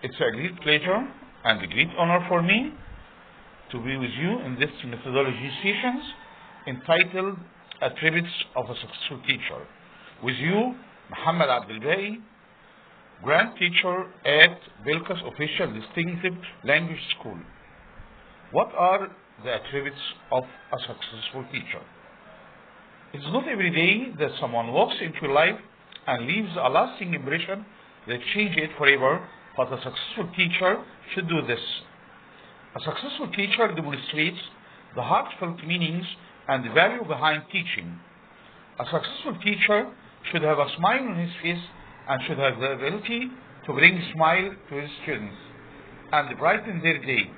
It's a great pleasure and a great honor for me to be with you in this methodology sessions entitled Attributes of a Successful Teacher. With you, Muhammad Abdelbari, Grand Teacher at Bilkas Official Distinctive Language School. What are the attributes of a successful teacher? It's not every day that someone walks into life and leaves a lasting impression that changes it forever, but a successful teacher should do this. A successful teacher demonstrates the heartfelt meanings and the value behind teaching. A successful teacher should have a smile on his face and should have the ability to bring a smile to his students and brighten their day.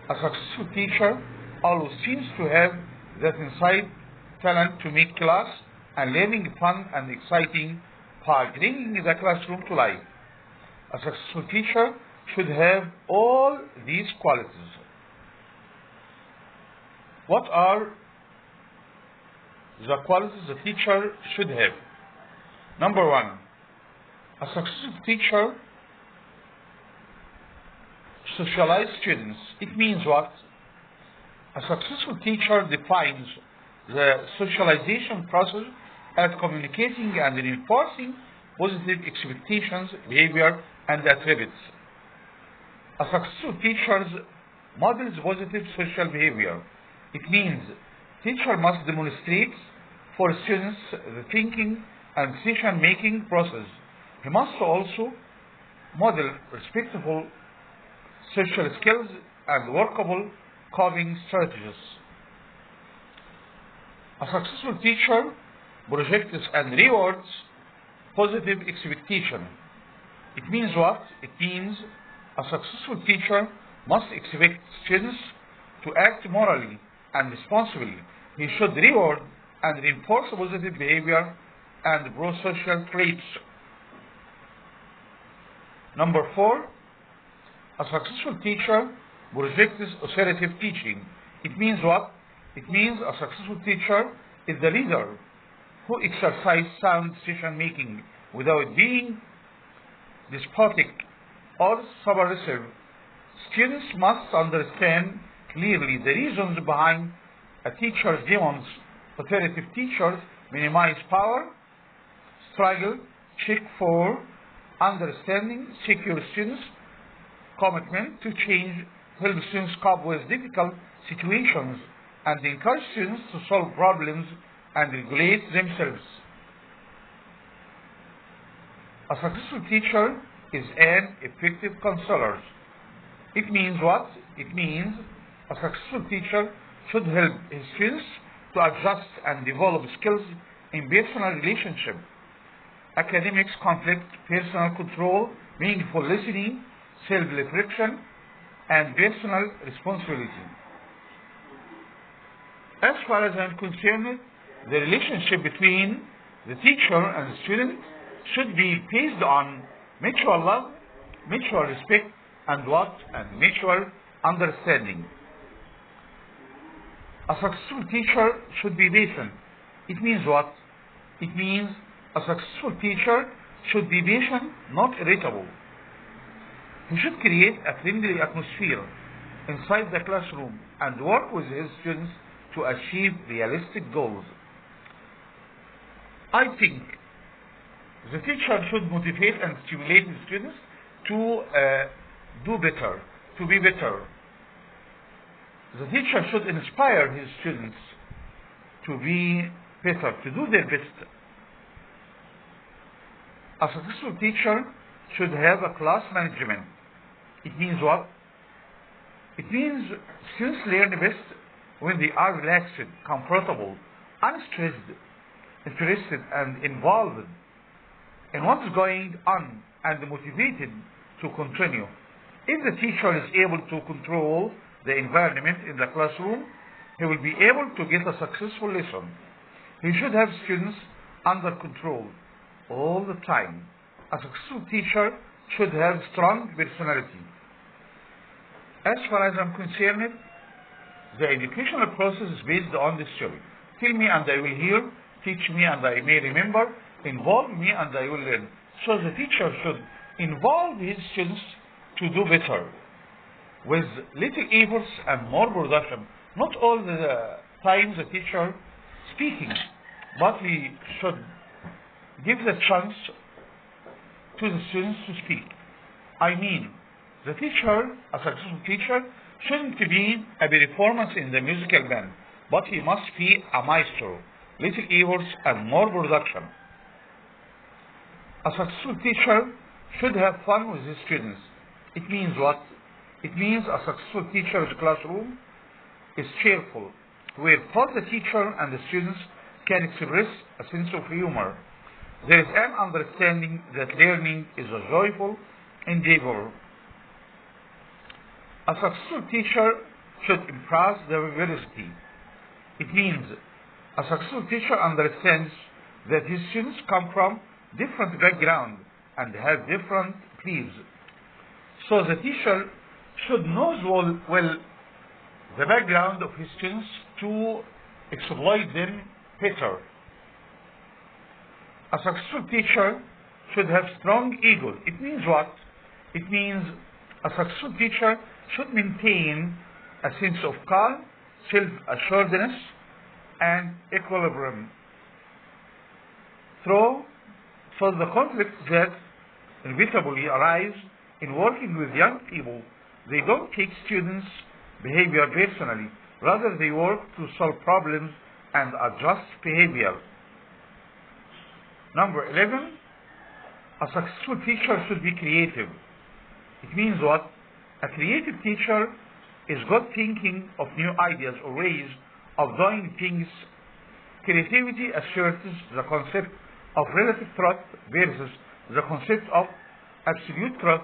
A successful teacher always seems to have that inside talent to make class and learning fun and exciting by bringing the classroom to life. A successful teacher should have all these qualities. What are the qualities a teacher should have? Number one, a successful teacher socializes students. It means what? A successful teacher defines the socialization process as communicating and reinforcing positive expectations, behavior, and attributes. A successful teacher models positive social behavior. It means teacher must demonstrate for students the thinking and decision-making process. He must also model respectful social skills and workable coping strategies. A successful teacher projects and rewards positive expectation. It means what? It means a successful teacher must expect students to act morally and responsibly. He should reward and reinforce positive behavior and pro-social traits. Number four, a successful teacher projects assertive teaching. It means what? It means a successful teacher is the leader who exercises sound decision-making without being despotic or subversive. Students must understand clearly the reasons behind a teacher's demands. Authoritative teachers minimize power, struggle, check for understanding, secure students, commitment to change, help students cope with difficult situations, and encourage students to solve problems and regulate themselves. A successful teacher is an effective counselor. It means what? It means a successful teacher should help his students to adjust and develop skills in personal relationship, academics, conflict, personal control, meaningful listening, self-reflection, and personal responsibility. As far as I'm concerned, the relationship between the teacher and the student should be based on mutual love, mutual respect, and mutual understanding. A successful teacher should be patient. It means what? It means a successful teacher should be patient, not irritable. He should create a friendly atmosphere inside the classroom and work with his students to achieve realistic goals. I think the teacher should motivate and stimulate the students to do better, to be better. The teacher should inspire his students to be better, to do their best. A successful teacher should have a class management. It means what? It means students learn best when they are relaxed, comfortable, unstressed, interested, and involved in what's going on and motivated to continue. If the teacher is able to control the environment in the classroom, he will be able to get a successful lesson. He should have students under control all the time. A successful teacher should have strong personality. As far as I'm concerned, the educational process is based on this theory. Tell me and I will hear, teach me and I may remember, involve me and I will learn. So the teacher should involve his students to do better with little efforts and more production. Not all the time the teacher speaking, but he should give the chance to the students to speak. I mean, the teacher, a successful teacher, shouldn't be a performance in the musical band, but he must be a maestro, little efforts and more production. A successful teacher should have fun with his students. It means what? It means a successful teacher in the classroom is cheerful, where both the teacher and the students can express a sense of humor. There is an understanding that learning is a joyful endeavor. A successful teacher should embrace diversity. It means a successful teacher understands that his students come from different backgrounds and have different beliefs. So the teacher should know well the background of his students to exploit them better. A successful teacher should have strong ego. It means what? It means a successful teacher should maintain a sense of calm, self-assuredness, and equilibrium. So the conflicts that inevitably arise in working with young people, they don't take students' behavior personally. Rather, they work to solve problems and adjust behavior. Number 11, a successful teacher should be creative. It means what? A creative teacher is good thinking of new ideas or ways of doing things. Creativity asserts the concept of relative truth versus the concept of absolute truth,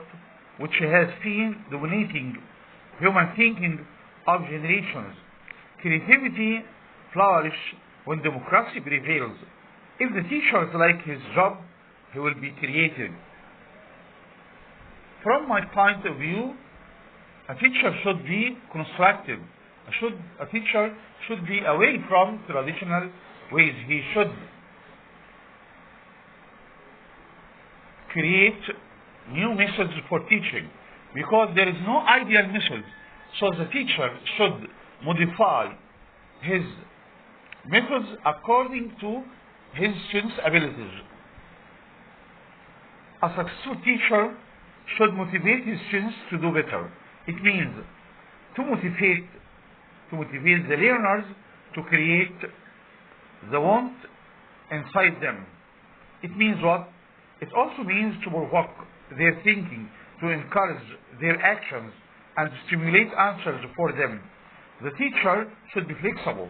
which has been dominating human thinking of generations. Creativity flourishes when democracy prevails. If the teacher likes his job, he will be creative. From my point of view, a teacher should be constructive. A teacher should be away from traditional ways. He should create new methods for teaching, because there is no ideal method. So the teacher should modify his methods according to his students' abilities. A successful teacher should motivate his students to do better. It means to motivate the learners to create the want inside them. It means what? It also means to provoke their thinking, to encourage their actions, and to stimulate answers for them. The teacher should be flexible.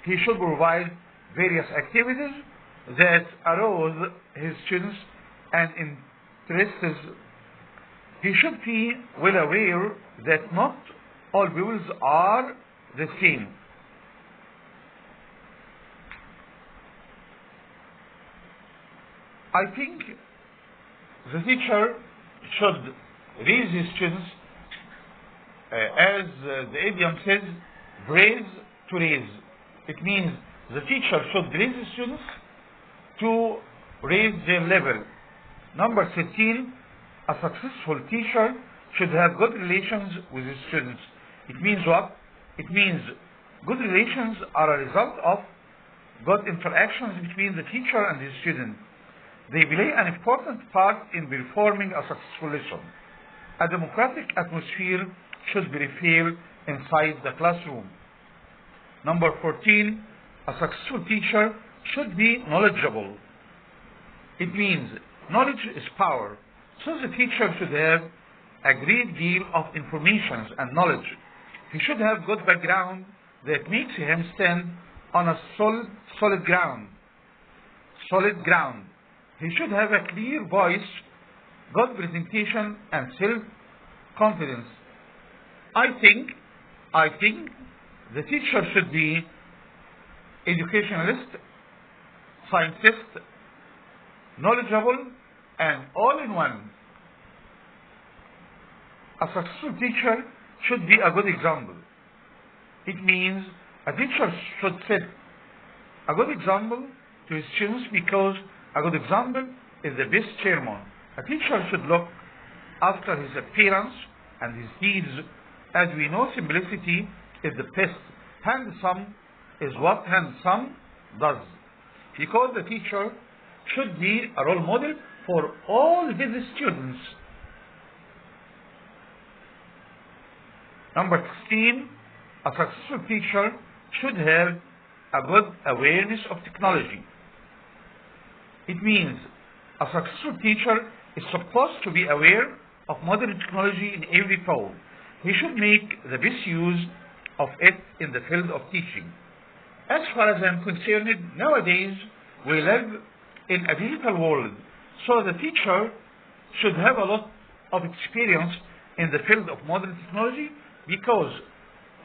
He should provide various activities that arouse his students and interests. He should be well aware that not all pupils are the same. I think the teacher should raise his students, as the idiom says, praise to raise. It means the teacher should raise his students to raise their level. Number 13, a successful teacher should have good relations with his students. It means what? It means good relations are a result of good interactions between the teacher and his student. They play an important part in performing a successful lesson. A democratic atmosphere should prevail inside the classroom. Number 14, a successful teacher should be knowledgeable. It means knowledge is power. So the teacher should have a great deal of information and knowledge. He should have good background that makes him stand on a solid ground. He should have a clear voice, good presentation, and self-confidence. I think the teacher should be educationalist, scientist, knowledgeable, and all-in-one. A successful teacher should be a good example. It means a teacher should set a good example to his students, because a good example is the best chairman. A teacher should look after his appearance and his deeds. As we know, simplicity is the best. Handsome is what handsome does. Because the teacher should be a role model for all his students. Number 16, a successful teacher should have a good awareness of technology. It means a successful teacher is supposed to be aware of modern technology in every field. He should make the best use of it in the field of teaching. As far as I'm concerned, nowadays we live in a digital world, so the teacher should have a lot of experience in the field of modern technology, because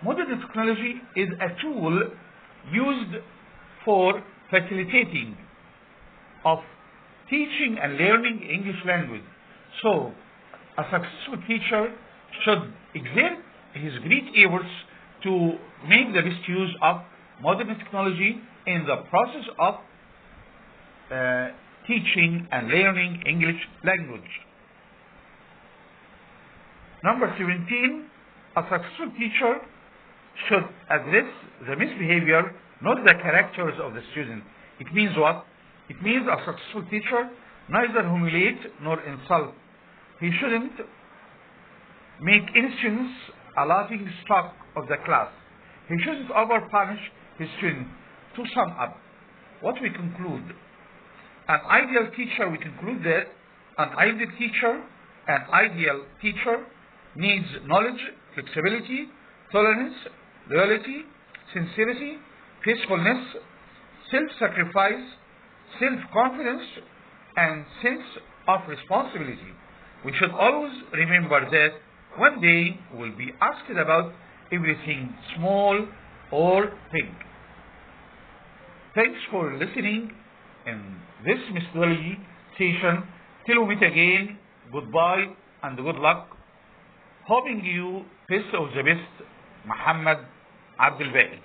modern technology is a tool used for facilitating of teaching and learning English language. So a successful teacher should exert his great efforts to make the best use of modern technology in the process of teaching and learning English language. Number 17, a successful teacher should address the misbehavior, not the characters of the student. It means what? It means a successful teacher neither humiliate nor insult. He shouldn't make any students a laughing stock of the class. He shouldn't over-punish his student. To sum up, what we conclude, an ideal teacher, we conclude that an ideal teacher needs knowledge, flexibility, tolerance, loyalty, sincerity, peacefulness, self-sacrifice, self-confidence, and sense of responsibility. We should always remember that one day we'll be asked about everything small or big. Thanks for listening in this methodology session. Till we meet again, goodbye and good luck. Hoping you best of the best, Muhammad Abdul Baqi.